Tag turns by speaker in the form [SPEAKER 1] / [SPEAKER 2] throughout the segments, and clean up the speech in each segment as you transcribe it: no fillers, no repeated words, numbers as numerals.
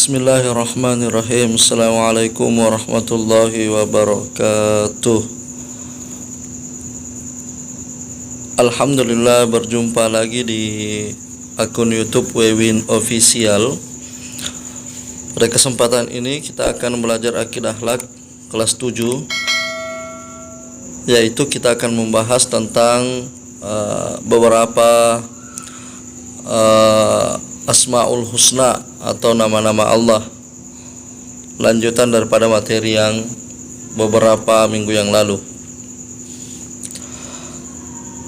[SPEAKER 1] Bismillahirrahmanirrahim. Assalamualaikum warahmatullahi wabarakatuh. Alhamdulillah, berjumpa lagi di akun YouTube Wewin Official. Pada kesempatan ini kita akan belajar akidah akhlak kelas 7, yaitu kita akan membahas tentang beberapa Asmaul Husna atau nama-nama Allah, lanjutan daripada materi yang beberapa minggu yang lalu.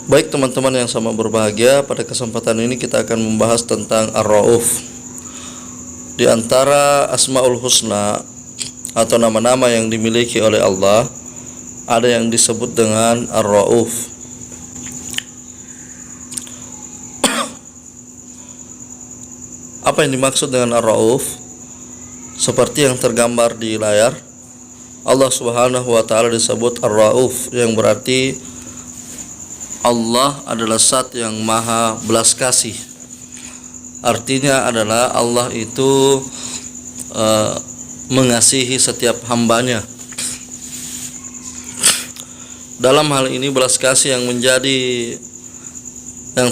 [SPEAKER 1] Baik teman-teman yang sama berbahagia, pada kesempatan ini kita akan membahas tentang Ar-Rauf. Di antara Asmaul Husna atau nama-nama yang dimiliki oleh Allah, ada yang disebut dengan Ar-Rauf. Apa yang dimaksud dengan Ar-Rauf? Seperti yang tergambar di layar, Allah Subhanahu wa taala disebut Ar-Rauf, yang berarti Allah adalah Zat yang Maha belas kasih. Artinya adalah Allah itu mengasihi setiap hambanya. Dalam hal ini belas kasih yang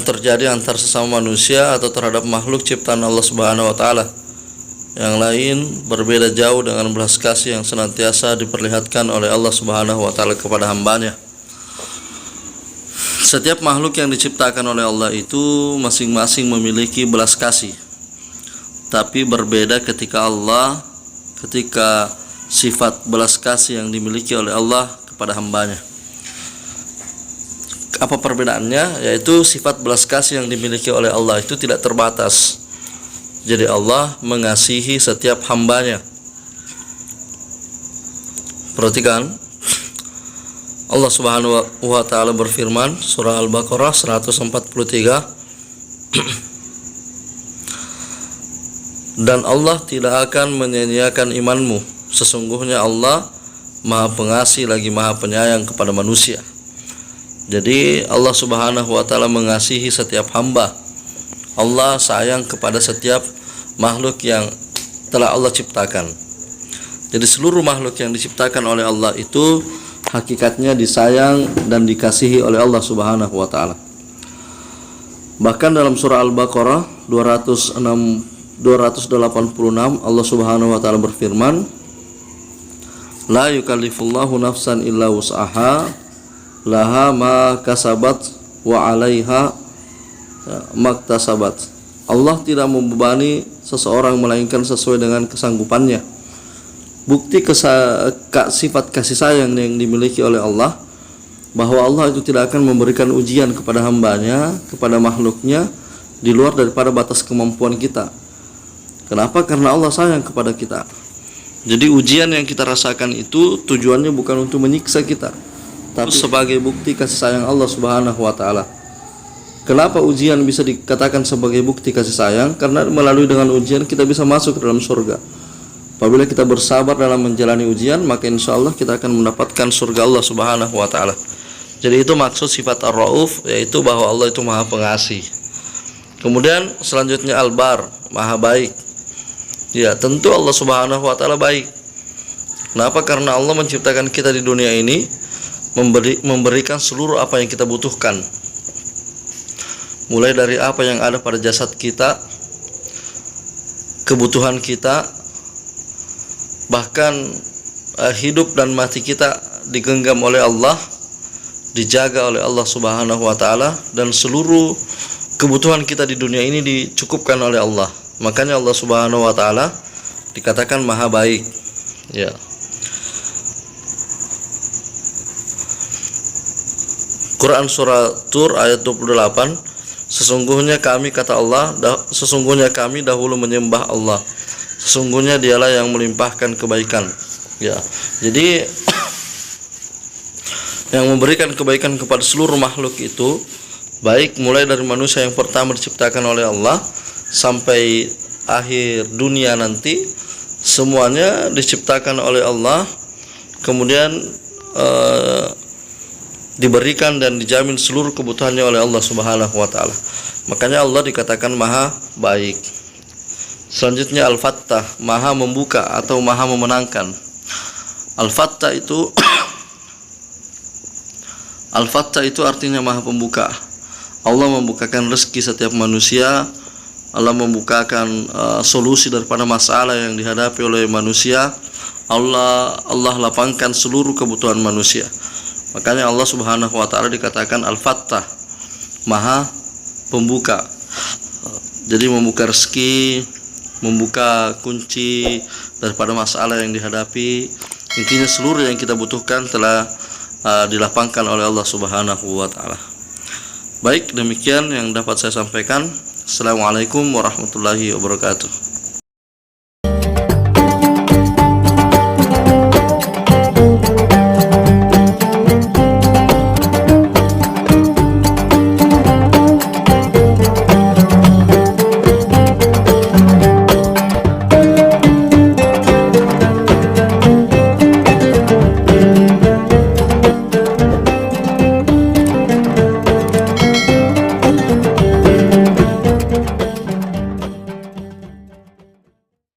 [SPEAKER 1] terjadi antar sesama manusia atau terhadap makhluk ciptaan Allah Subhanahu wa taala. Yang lain berbeda jauh dengan belas kasih yang senantiasa diperlihatkan oleh Allah Subhanahu wa taala kepada hambanya. Setiap makhluk yang diciptakan oleh Allah itu masing-masing memiliki belas kasih. Tapi berbeda ketika sifat belas kasih yang dimiliki oleh Allah kepada hambanya. Apa perbedaannya? Yaitu sifat belas kasih yang dimiliki oleh Allah itu tidak terbatas. Jadi Allah mengasihi setiap hambanya. Perhatikan, Allah Subhanahu wa taala berfirman, surah Al-Baqarah 143, dan Allah tidak akan menyia-nyiakan imanmu. Sesungguhnya Allah Maha Pengasih lagi Maha Penyayang kepada manusia. Jadi Allah Subhanahu wa taala mengasihi setiap hamba. Allah sayang kepada setiap makhluk yang telah Allah ciptakan. Jadi seluruh makhluk yang diciptakan oleh Allah itu hakikatnya disayang dan dikasihi oleh Allah Subhanahu wa taala. Bahkan dalam surah Al-Baqarah 286 Allah Subhanahu wa taala berfirman, la yukallifullahu nafsan illa wus'aha laha ma kasabat wa 'alaiha maktasabat. Allah tidak membebani seseorang melainkan sesuai dengan kesanggupannya. Bukti sifat kasih sayang yang dimiliki oleh Allah, bahwa Allah itu tidak akan memberikan ujian kepada hambanya, kepada makhluknya, di luar daripada batas kemampuan kita. Kenapa? Karena Allah sayang kepada kita. Jadi ujian yang kita rasakan itu tujuannya bukan untuk menyiksa kita, tapi sebagai bukti kasih sayang Allah Subhanahu wa taala. Kenapa ujian bisa dikatakan sebagai bukti kasih sayang? Karena melalui dengan ujian kita bisa masuk ke dalam surga. Apabila kita bersabar dalam menjalani ujian, maka insya Allah kita akan mendapatkan surga Allah Subhanahu wa taala. Jadi itu maksud sifat Ar-Rauf, yaitu bahwa Allah itu Maha Pengasih. Kemudian selanjutnya Al-Bar, Maha Baik. Ya, tentu Allah Subhanahu wa taala baik. Kenapa? Karena Allah menciptakan kita di dunia ini, memberikan seluruh apa yang kita butuhkan, mulai dari apa yang ada pada jasad kita, kebutuhan kita, bahkan hidup dan mati kita digenggam oleh Allah, dijaga oleh Allah Subhanahu wa taala, dan seluruh kebutuhan kita di dunia ini dicukupkan oleh Allah. Makanya Allah Subhanahu wa taala dikatakan Maha Baik. Ya. Quran surah Tur ayat 28, sesungguhnya kami, kata Allah, sesungguhnya kami dahulu menyembah Allah, sesungguhnya dialah yang melimpahkan kebaikan. Ya, jadi yang memberikan kebaikan kepada seluruh makhluk itu, baik mulai dari manusia yang pertama diciptakan oleh Allah sampai akhir dunia nanti, semuanya diciptakan oleh Allah, kemudian diberikan dan dijamin seluruh kebutuhannya oleh Allah Subhanahu wa taala. Makanya Allah dikatakan Maha Baik. Selanjutnya Al-Fattah, Maha membuka atau Maha memenangkan. Al-Fattah itu Al-Fattah itu artinya Maha Pembuka. Allah membukakan rezeki setiap manusia. Allah membukakan solusi daripada masalah yang dihadapi oleh manusia. Allah lapangkan seluruh kebutuhan manusia. Makanya Allah Subhanahu wa taala dikatakan Al-Fattah, Maha Pembuka. Jadi membuka rezeki, membuka kunci daripada masalah yang dihadapi. Intinya seluruh yang kita butuhkan telah dilapangkan oleh Allah Subhanahu wa taala. Baik, demikian yang dapat saya sampaikan. Assalamualaikum warahmatullahi wabarakatuh.